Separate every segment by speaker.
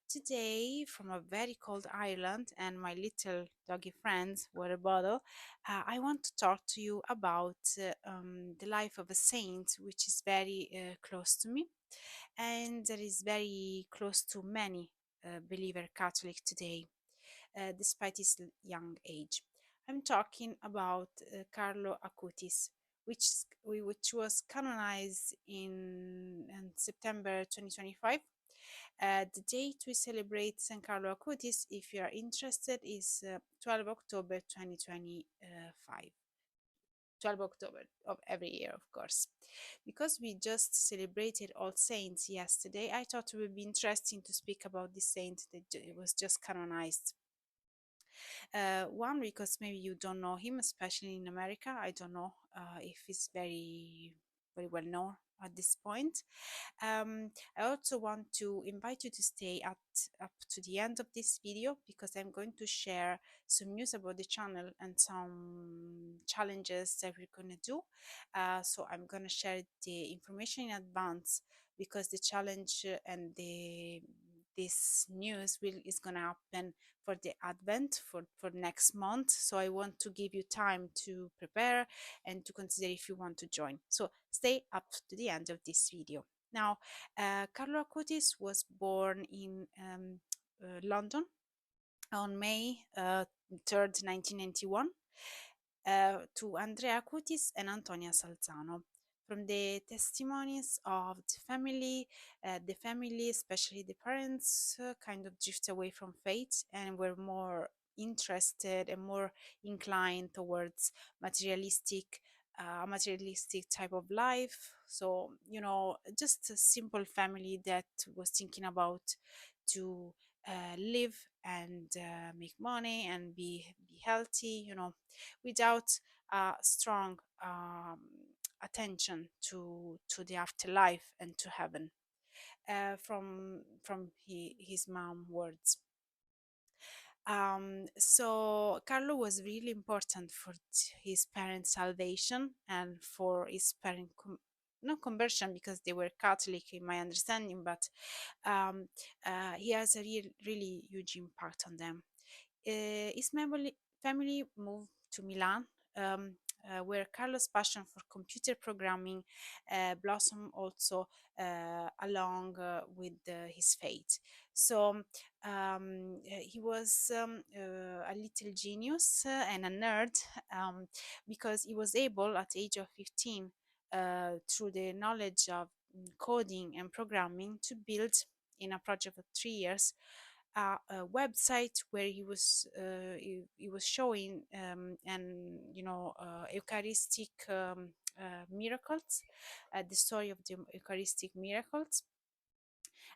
Speaker 1: Today, from a very cold Ireland and my little doggy friends, water bottle, I want to talk to you about the life of a saint, which is very close to me and that is very close to many believer Catholic today, despite his young age. I'm talking about Carlo Acutis, which was canonized in September 2025. The date we celebrate San Carlo Acutis, if you are interested, is 12 October 2025. 12 October of every year, of course. Because we just celebrated All Saints yesterday, I thought it would be interesting to speak about this saint that was just canonized. One, because maybe you don't know him, especially in America. I don't know if he's very well known at this point. I also want to invite you to stay up to the end of this video because I'm going to share some news about the channel and some challenges that we're going to do. So I'm going to share the information in advance because the challenge and the this news is going to happen for the advent for next month, so I want to give you time to prepare and to consider if you want to join, so stay up to the end of this video. Now, Carlo Acutis was born in London on May 3rd, 1991, to Andrea Acutis and Antonia Salzano. From the testimonies of the family, especially the parents, kind of drift away from faith and were more interested and more inclined towards materialistic materialistic type of life. So, just a simple family that was thinking about to live and make money and be healthy, without strong attention to the afterlife and to heaven. From his mom words. So Carlo was really important for his parents' salvation and for his parent not conversion because they were Catholic in my understanding, but he has a really huge impact on them. His family moved to Milan, where Carlo's passion for computer programming blossomed also along with his faith. So he was a little genius and a nerd, because he was able at the age of 15, through the knowledge of coding and programming, to build in a project of 3 years a website where he was showing and Eucharistic miracles, the story of the Eucharistic miracles.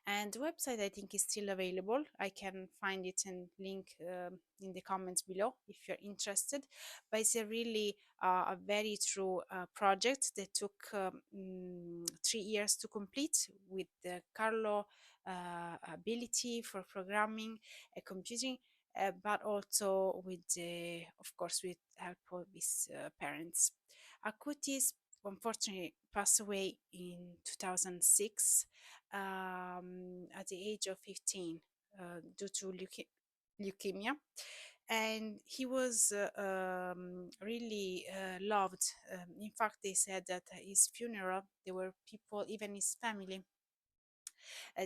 Speaker 1: And the website, I think, is still available. I can find it and link in the comments below if you're interested. But it's a really a very true project that took 3 years to complete, with the Carlo ability for programming and computing, but also with of course, with help of his parents. Acutis unfortunately passed away in 2006, at the age of 15, due to leukemia. And he was really loved. In fact, they said that at his funeral, there were people, even his family,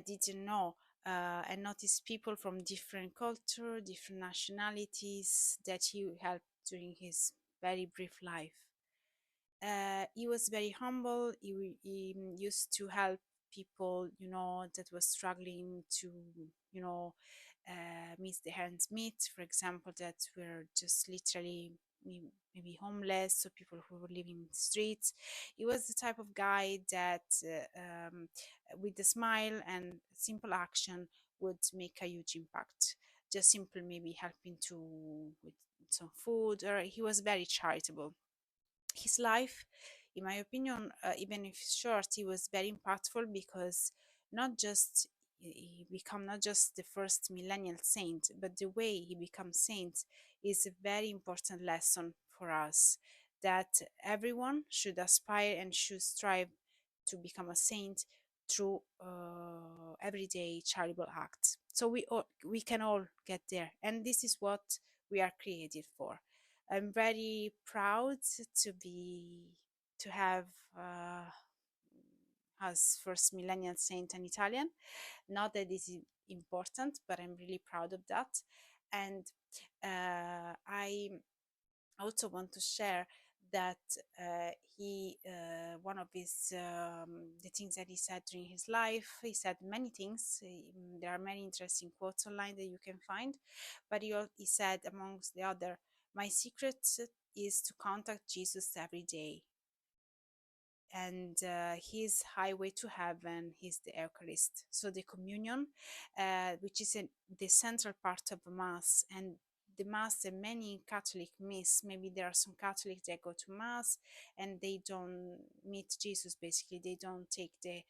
Speaker 1: didn't know and noticed people from different culture, different nationalities that he helped during his very brief life. He was very humble. He used to help people, that was struggling to, you know, miss the hands meet, for example, that were just literally maybe homeless, so people who were living in the streets. He was the type of guy that, with a smile and simple action, would make a huge impact. Just simple, maybe helping to with some food, or he was very charitable. His life, in my opinion, even if short, he was very impactful because not just he become not just the first millennial saint, but the way he becomes saint is a very important lesson for us, that everyone should aspire and should strive to become a saint, through everyday charitable acts. So we can all get there, and this is what we are created for. I'm very proud to have as first millennial saint an Italian. Not that this is important, but I'm really proud of that. And I also want to share that he one of his the things that he said during his life, he said many things. There are many interesting quotes online that you can find, but he said amongst the other, my secret is to contact Jesus every day, and his highway to heaven is the Eucharist. So the communion, which is the central part of the Mass, and the Mass that many Catholic miss. Maybe there are some Catholics that go to Mass and they don't meet Jesus. Basically, they don't take the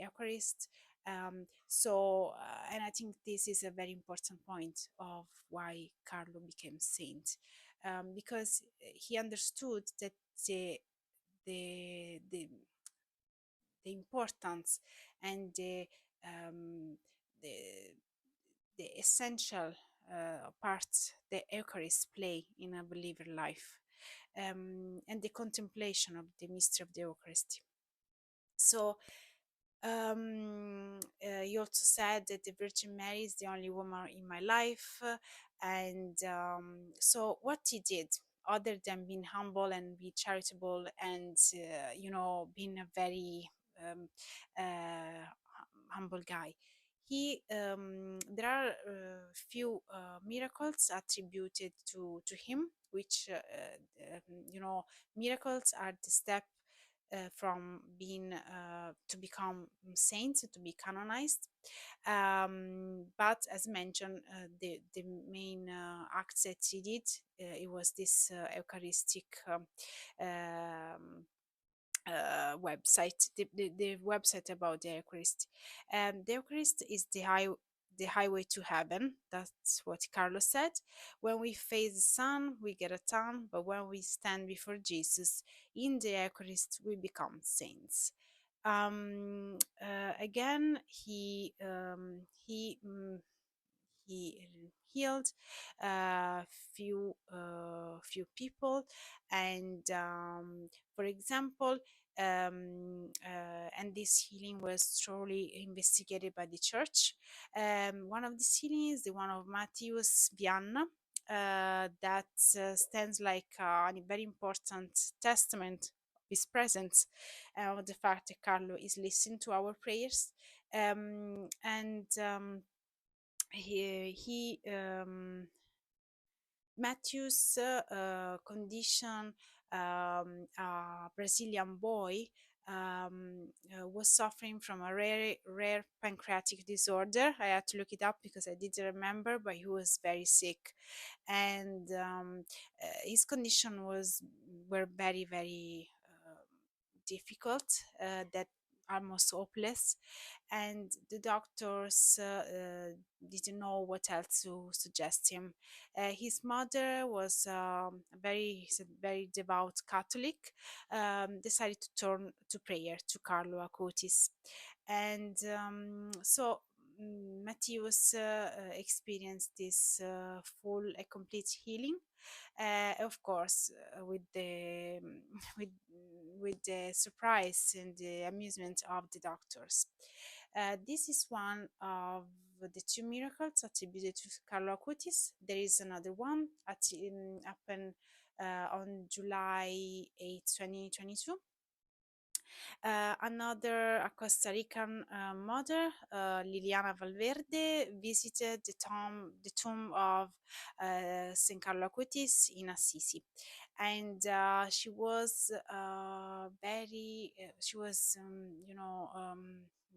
Speaker 1: Eucharist. And I think this is a very important point of why Carlo became saint, because he understood that the the the, the importance and um, the the essential parts the Eucharist play in a believer life, and the contemplation of the mystery of the Eucharist. So he also said that the Virgin Mary is the only woman in my life, and so what he did, other than being humble and be charitable and being a very um, humble guy, he there are few miracles attributed to him, which miracles are the step from being to become saints, to be canonized. But as mentioned, the main acts that he did, it was this Eucharistic website, the website about the Eucharist. The Eucharist is the highway to heaven. That's what Carlos said. When we face the sun, we get a tan, but when we stand before Jesus in the Eucharist, we become saints. Again, he healed few people, and for example, and this healing was thoroughly investigated by the church. One of these healings is the one of Matthias Vianna, that stands like a very important testament of his presence, of the fact that Carlo is listening to our prayers. And he Matthew's condition, a Brazilian boy, was suffering from a rare pancreatic disorder. I had to look it up because I didn't remember, but he was very sick, and his condition were very very difficult, that almost hopeless, and the doctors didn't know what else to suggest him. His mother was very devout Catholic, decided to turn to prayer to Carlo Acutis, and so Matthias experienced this full and complete healing, of course, with with the surprise and the amusement of the doctors. This is one of the two miracles attributed to Carlo Acutis. There is another one happened on July 8, 2022. Another a Costa Rican mother, Liliana Valverde, visited the tomb of St. Carlo Acutis in Assisi, and she was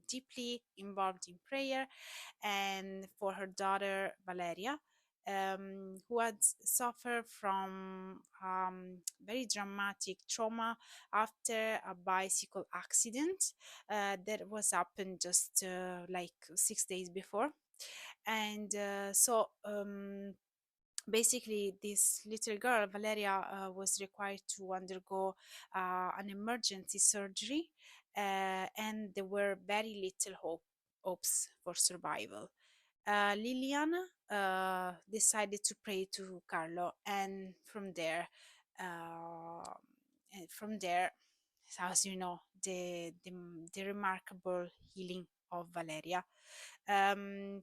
Speaker 1: deeply involved in prayer, and for her daughter Valeria, who had suffered from very dramatic trauma after a bicycle accident that was happened just like 6 days before. And basically this little girl Valeria was required to undergo an emergency surgery, and there were very little hopes for survival. Liliana decided to pray to Carlo, and uh, from there, as you know, the remarkable healing of Valeria, um,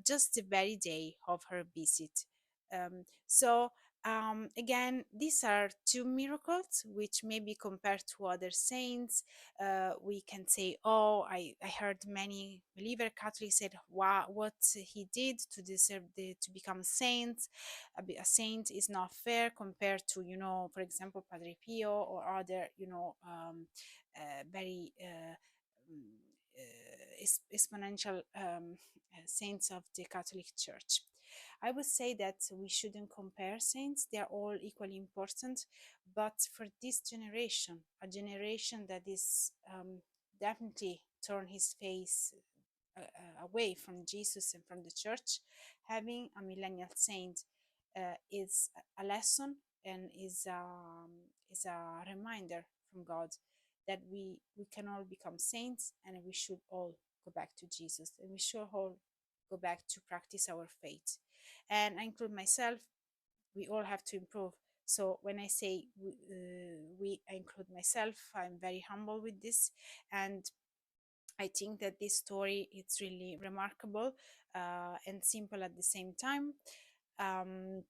Speaker 1: just the very day of her visit. So again, these are two miracles which maybe compared to other saints, we can say, oh, I heard many believer Catholics said, wow, what he did to deserve to become saints. A saint is not fair compared to, for example, Padre Pio or other, very exponential saints of the Catholic Church. I would say that we shouldn't compare saints, they are all equally important, but for this generation, a generation that is definitely turned his face away from Jesus and from the church, having a millennial saint is a lesson and is a reminder from God that we can all become saints, and we should all go back to Jesus, and we should all go back to practice our faith. And I include myself, we all have to improve. So when I say I include myself, I'm very humble with this, and I think that this story is really remarkable and simple at the same time. Um,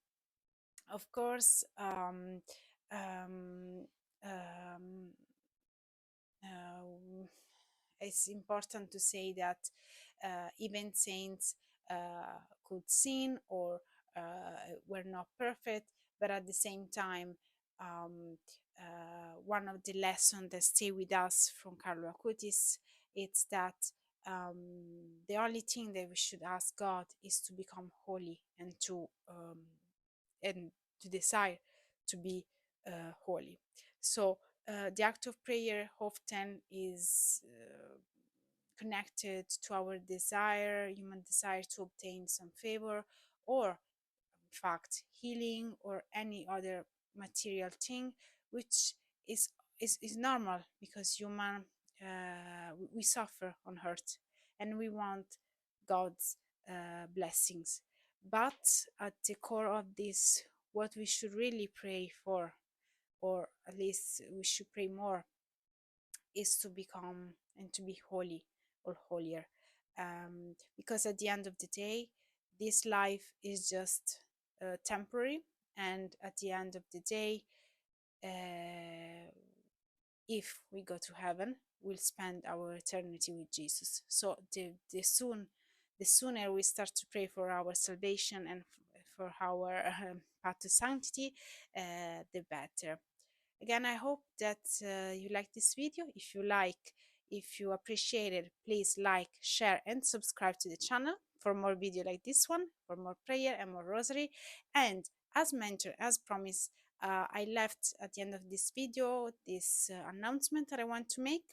Speaker 1: of course, um, um, uh, it's important to say that even saints could sin or were not perfect, but at the same time, um, one of the lessons that stay with us from Carlo Acutis is that the only thing that we should ask God is to become holy and to desire to be holy. So the act of prayer often is connected to our desire, human desire to obtain some favor, or in fact healing, or any other material thing, which is is normal because human we suffer on earth and we want God's blessings. But at the core of this, what we should really pray for, or at least we should pray more, is to become and to be holy or holier. Because at the end of the day, this life is just temporary, and at the end of the day, uh, if we go to heaven, we'll spend our eternity with Jesus. So the sooner we start to pray for our salvation and for our path to sanctity, the better. Again, I hope that you like this video. If you appreciate it, please like, share, and subscribe to the channel for more video like this one, for more prayer and more rosary. And as mentioned, as promised, I left at the end of this video this announcement that I want to make.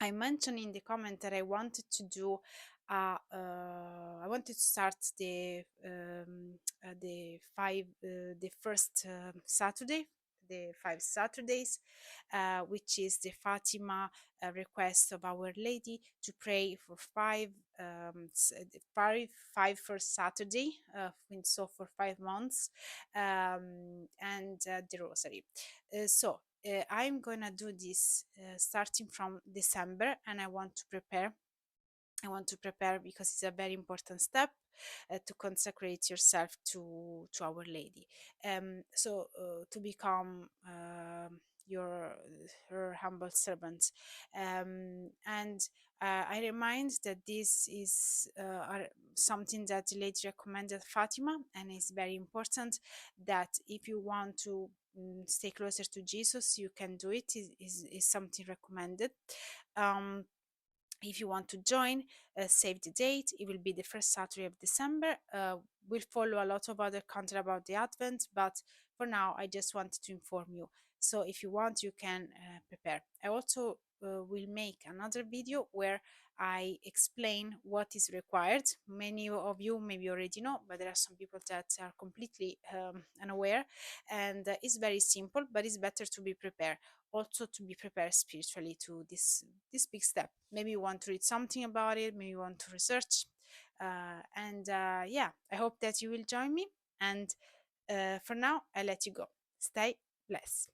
Speaker 1: I mentioned in the comment that I wanted to do I wanted to start the first Saturday, the 5 Saturdays, which is the Fatima request of Our Lady to pray for five first Saturday, so for 5 months, and the Rosary. I'm gonna do this starting from December, and I want to prepare because it's a very important step to consecrate yourself to Our Lady. To become your her humble servant. And I remind that this is something that the Lady recommended Fatima, and it's very important that if you want to stay closer to Jesus, you can do it. Is something recommended. If you want to join, save the date. It will be the first Saturday of December. We'll follow a lot of other content about the Advent, but for now, I just wanted to inform you. So if you want, you can prepare. I also will make another video where I explain what is required. Many of you maybe already know, but there are some people that are completely unaware, and it's very simple, but it's better to be prepared. Also, to be prepared spiritually to this big step. Maybe you want to read something about it, maybe you want to research, and yeah, I hope that you will join me. And for now, I let you go. Stay blessed.